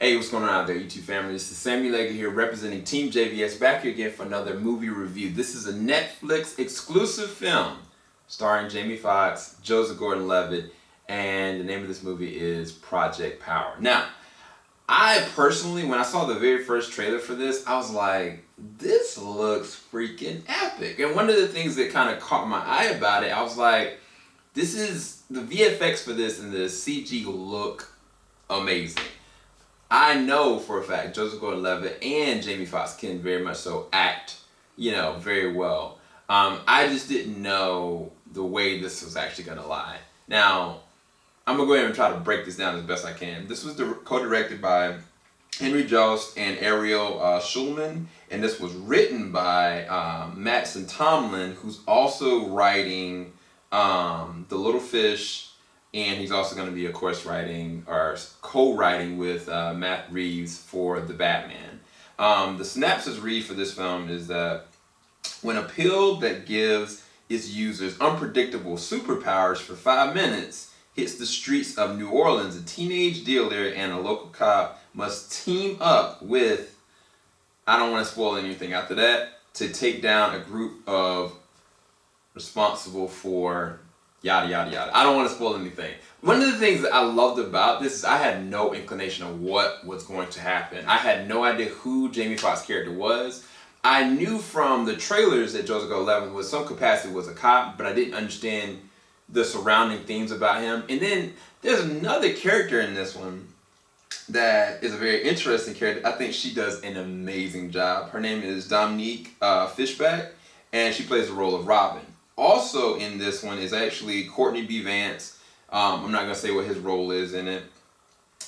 Hey, what's going on out there, YouTube family? This is Sammy Legger here representing Team JVS, back here again for another movie review. This is a Netflix exclusive film starring Jamie Foxx, Joseph Gordon-Levitt, and the name of this movie is Project Power. Now, I personally, when I saw the very first trailer for this, I was like, this looks freaking epic. And one of the things that kind of caught my eye about it, I was like, this is, the VFX for this and the CG look amazing. I know for a fact Joseph Gordon-Levitt and Jamie Foxx can very much so act, very well. I just didn't know the way this was actually going to lie. Now, I'm going to go ahead and try to break this down as best I can. This was co-directed by Henry Jost and Ariel Schulman, and this was written by Mattson Tomlin, who's also writing The Little Fish, and he's also going to be, of course, writing or co-writing with Matt Reeves for The Batman. The synopsis read for this film is that when a pill that gives its users unpredictable superpowers for 5 minutes hits the streets of New Orleans, a teenage dealer and a local cop must team up with, I don't want to spoil anything after that, to take down a group of responsible for yada yada yada. I don't want to spoil anything. One of the things that I loved about this is I had no inclination of what was going to happen. I had no idea who Jamie Foxx's character was. I knew from the trailers that Joseph Gordon-Levitt was some capacity was a cop, but I didn't understand the surrounding themes about him. And then there's another character in this one that is a very interesting character. I think she does an amazing job. Her name is Dominique Fishback, and she plays the role of Robin. Also in this one is actually Courtney B. Vance. I'm not going to say what his role is in it.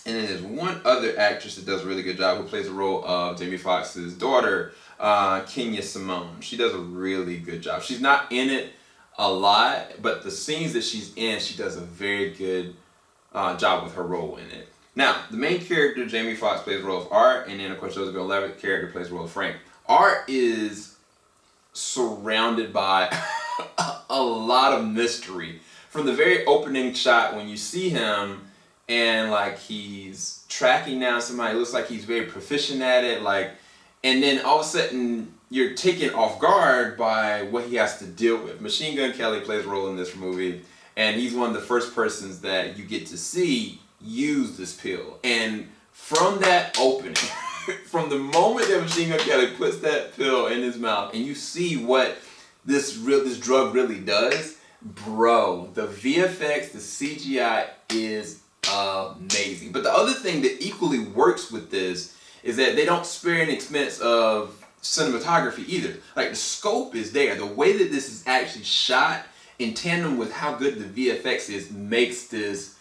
And then there's one other actress that does a really good job who plays the role of Jamie Foxx's daughter, Kenya Simone. She does a really good job. She's not in it a lot, but the scenes that she's in, she does a very good job with her role in it. Now, the main character, Jamie Foxx, plays the role of Art, and then, of course, Joseph Gordon-Levitt character plays the role of Frank. Art is surrounded by a lot of mystery. From the very opening shot when you see him and like he's tracking down somebody, it looks like he's very proficient at it, and then all of a sudden you're taken off guard by what he has to deal with. Machine Gun Kelly plays a role in this movie, and he's one of the first persons that you get to see use this pill. And from that opening, from the moment that Machine Gun Kelly puts that pill in his mouth and you see what this drug really does, bro, the VFX, the CGI is amazing. But the other thing that equally works with this is that they don't spare any expense of cinematography either. Like, the scope is there. The way that this is actually shot in tandem with how good the VFX is makes this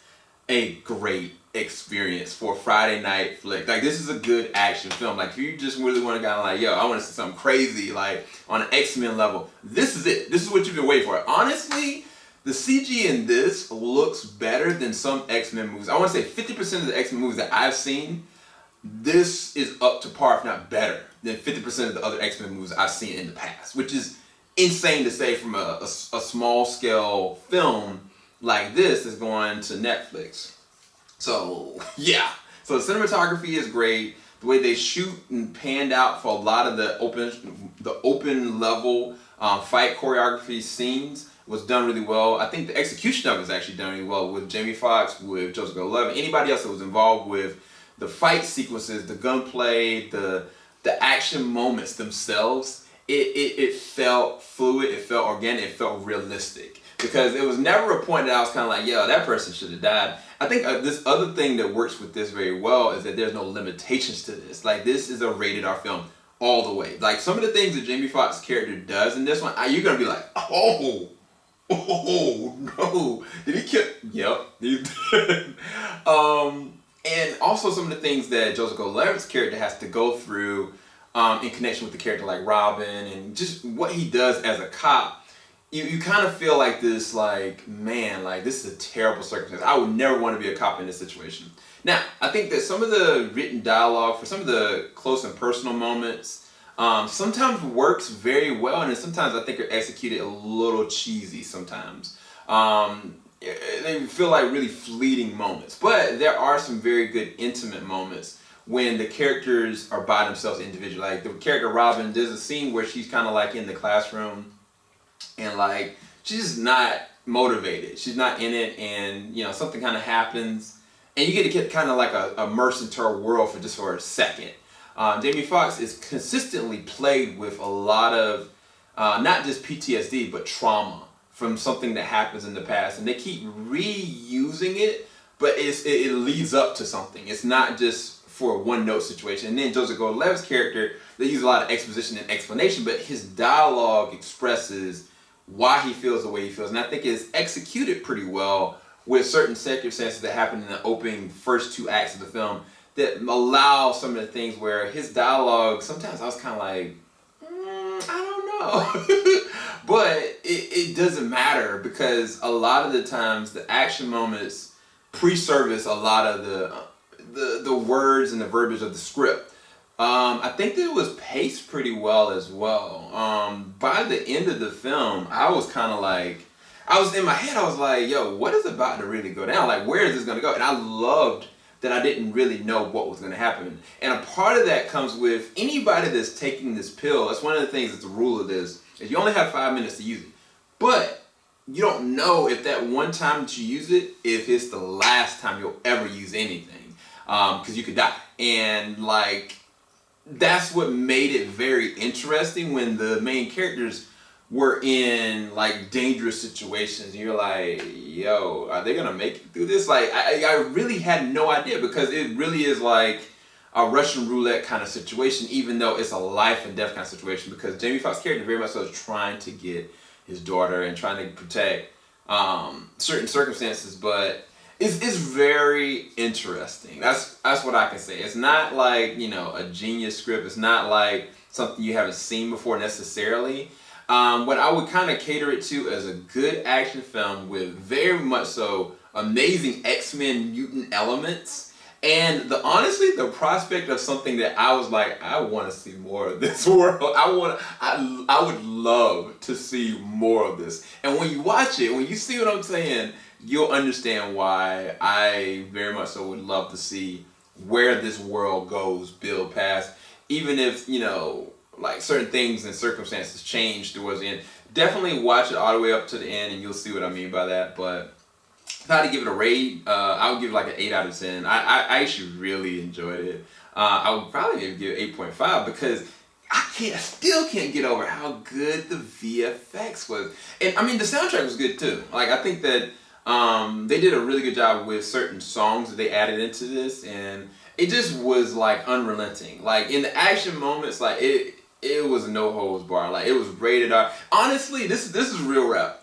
a great experience for a Friday night flick. Like, this is a good action film. Like, if you just really want to kind of like, yo, I want to see something crazy, like on an X-Men level, this is it. This is what you've been waiting for. Honestly, the CG in this looks better than some X-Men movies. I want to say 50% of the X-Men movies that I've seen, this is up to par, if not better, than 50% of the other X-Men movies I've seen in the past, which is insane to say from a small scale film like this is going to Netflix. So, yeah. So the cinematography is great. The way they shoot and panned out for a lot of the open level fight choreography scenes was done really well. I think the execution of it is actually done really well with Jamie Foxx, with Joseph Gordon-Levitt, anybody else that was involved with the fight sequences, the gunplay, the action moments themselves. It felt fluid, it felt organic, it felt realistic. Because it was never a point that I was kind of like, yo, that person should have died. I think this other thing that works with this very well is that there's no limitations to this. Like, this is a rated R film all the way. Like, some of the things that Jamie Foxx's character does in this one, you're going to be like, oh no, did he kill? Yep, he did. And also some of the things that Joseph Gordon-Levitt's character has to go through in connection with the character like Robin, and just what he does as a cop. You kind of feel like this, like, man, like, this is a terrible circumstance. I would never want to be a cop in this situation. Now, I think that some of the written dialogue for some of the close and personal moments sometimes works very well, and then sometimes I think are executed a little cheesy sometimes. They feel like really fleeting moments. But there are some very good intimate moments when the characters are by themselves individually. Like the character Robin, there's a scene where she's kind of like in the classroom and like she's just not motivated. She's not in it, and you know, something kind of happens and you get to get kind of like immersed into her world for a second. Jamie Foxx is consistently played with a lot of not just PTSD but trauma from something that happens in the past, and they keep reusing it, but it leads up to something. It's not just for a one-note situation. And then Joseph Gordon-Levitt's character, they use a lot of exposition and explanation, but his dialogue expresses why he feels the way he feels, and I think it's executed pretty well with certain circumstances that happen in the opening first 2 acts of the film that allow some of the things where his dialogue, sometimes I was kind of like, I don't know. But it doesn't matter, because a lot of the times the action moments pre-service a lot of the words and the verbiage of the script. I think that it was paced pretty well as well. By the end of the film, I was kind of like, I was in my head, I was like, yo, what is about to really go down? Like, where is this going to go? And I loved that I didn't really know what was going to happen. And a part of that comes with anybody that's taking this pill. That's one of the things that's the rule of this, is you only have 5 minutes to use it. But you don't know if that one time that you use it, if it's the last time you'll ever use anything. Because you could die. And like, that's what made it very interesting when the main characters were in like dangerous situations. You're like, yo, are they gonna make it through this? Like, I really had no idea, because it really is like a Russian roulette kind of situation, even though it's a life and death kind of situation, because Jamie Foxx's character very much so is trying to get his daughter and trying to protect certain circumstances, but it's very interesting. That's what I can say. It's not like, you know, a genius script. It's not like something you haven't seen before necessarily. What I would kind of cater it to as a good action film with very much so amazing X-Men mutant elements, and honestly the prospect of something that I was like, I want to see more of this world. I would love to see more of this. And when you watch it, when you see what I'm saying, you'll understand why I very much so would love to see where this world goes, build past, even if, you know, like certain things and circumstances change towards the end. Definitely watch it all the way up to the end and you'll see what I mean by that. But if I had to give it a rate, I would give it like an 8 out of 10. I actually really enjoyed it. I would probably maybe give it 8.5, because I still can't get over how good the VFX was. And I mean, the soundtrack was good too. Like, I think that they did a really good job with certain songs that they added into this, and it just was like unrelenting. Like in the action moments, like it was no holds bar. Like, it was rated R. Honestly, this is real rap.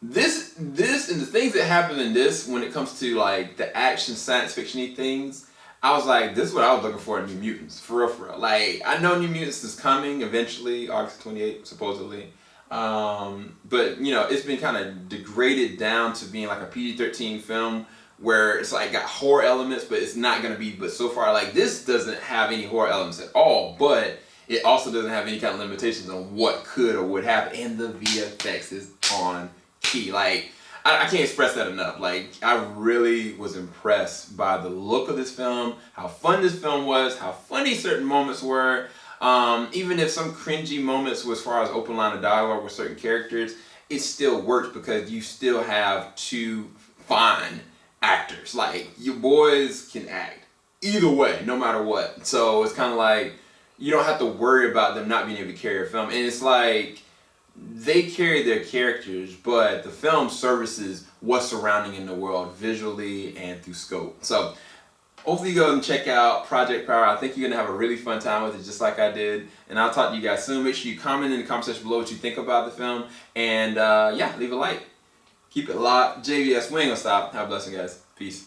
This and the things that happen in this, when it comes to like the action science fiction-y things, I was like, this is what I was looking for in New Mutants, for real, for real. Like, I know New Mutants is coming eventually, August 28th, supposedly. But you know, it's been kind of degraded down to being like a PG-13 film, where it's like got horror elements, but it's not gonna be. But so far, like, this doesn't have any horror elements at all, but it also doesn't have any kind of limitations on what could or would happen, and the VFX is on key. Like, I can't express that enough. Like, I really was impressed by the look of this film, how fun this film was, how funny certain moments were. Even if some cringy moments as far as open line of dialogue with certain characters, it still works because you still have 2 fine actors. Like, your boys can act either way, no matter what. So it's kind of like, you don't have to worry about them not being able to carry a film. And it's like, they carry their characters, but the film services what's surrounding in the world visually and through scope. So hopefully you go and check out Project Power. I think you're going to have a really fun time with it, just like I did. And I'll talk to you guys soon. Make sure you comment in the comment section below what you think about the film. And yeah, leave a like. Keep it locked. JVS, we ain't gonna stop. Have a blessing, guys. Peace.